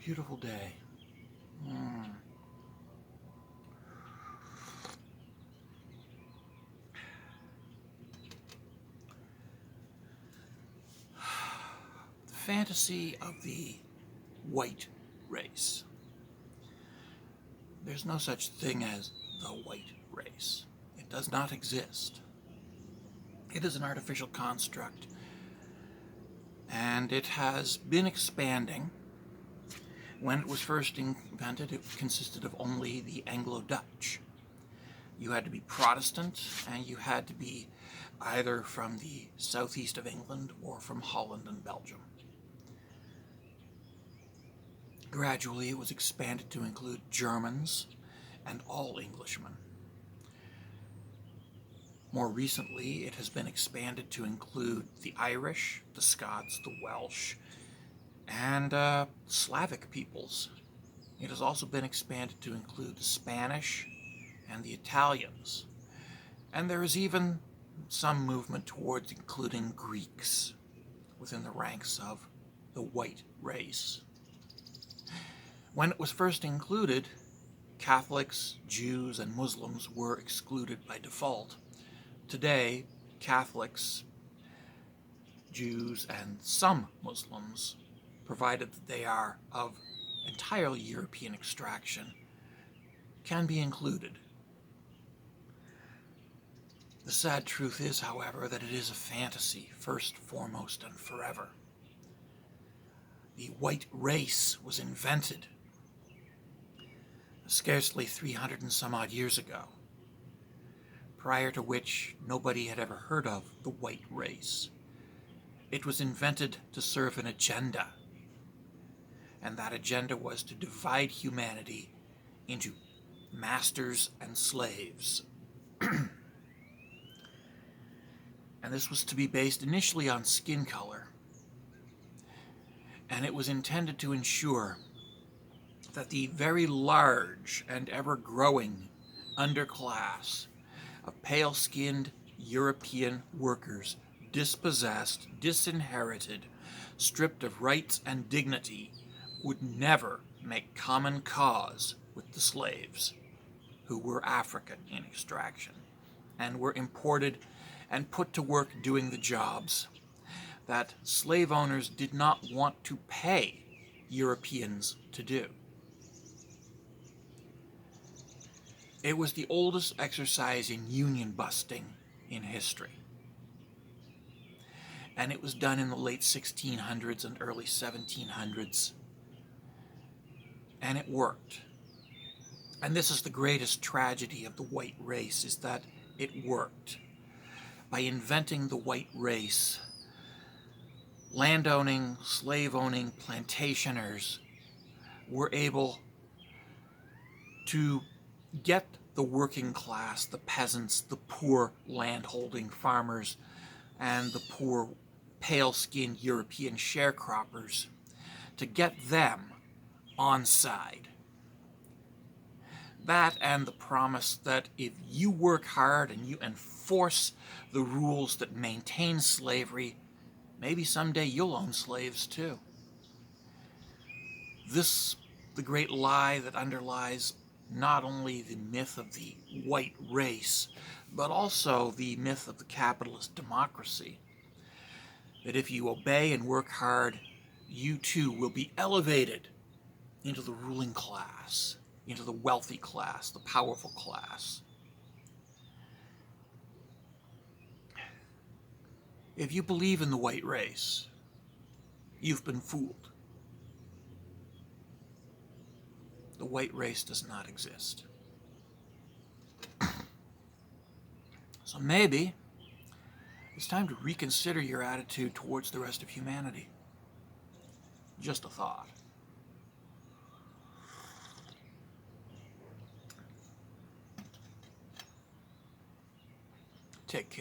beautiful day. The fantasy of the white race. There's no such thing as the white race. It does not exist. It is an artificial construct, and it has been expanding. When it was first invented, it consisted of only the Anglo-Dutch. You had to be Protestant, and you had to be either from the southeast of England or from Holland and Belgium. Gradually, it was expanded to include Germans and all Englishmen. More recently, it has been expanded to include the Irish, the Scots, the Welsh, and Slavic peoples. It has also been expanded to include the Spanish and the Italians. And there is even some movement towards including Greeks within the ranks of the white race. When it was first included, Catholics, Jews, and Muslims were excluded by default. Today, Catholics, Jews, and some Muslims, provided that they are of entirely European extraction, can be included. The sad truth is, however, that it is a fantasy, first, foremost, and forever. The white race was invented scarcely 300 and some odd years ago, prior to which nobody had ever heard of the white race. It was invented to serve an agenda, and that agenda was to divide humanity into masters and slaves. And this was to be based initially on skin color, and it was intended to ensure that the very large and ever-growing underclass of pale-skinned European workers, dispossessed, disinherited, stripped of rights and dignity, would never make common cause with the slaves, who were African in extraction, and were imported and put to work doing the jobs that slave owners did not want to pay Europeans to do. It was the oldest exercise in union busting in history. And it was done in the late 1600s and early 1700s. And it worked. And this is the greatest tragedy of the white race, is that it worked. By inventing the white race, landowning, slave-owning plantationers were able to get the working class, the peasants, the poor land-holding farmers, and the poor pale-skinned European sharecroppers, to get them on side. That and the promise that if you work hard and you enforce the rules that maintain slavery, maybe someday you'll own slaves too. This, the great lie that underlies not only the myth of the white race, but also the myth of the capitalist democracy. That if you obey and work hard, you too will be elevated into the ruling class, into the wealthy class, the powerful class. If you believe in the white race, you've been fooled. The white race does not exist. So maybe it's time to reconsider your attitude towards the rest of humanity. Just a thought. Take care.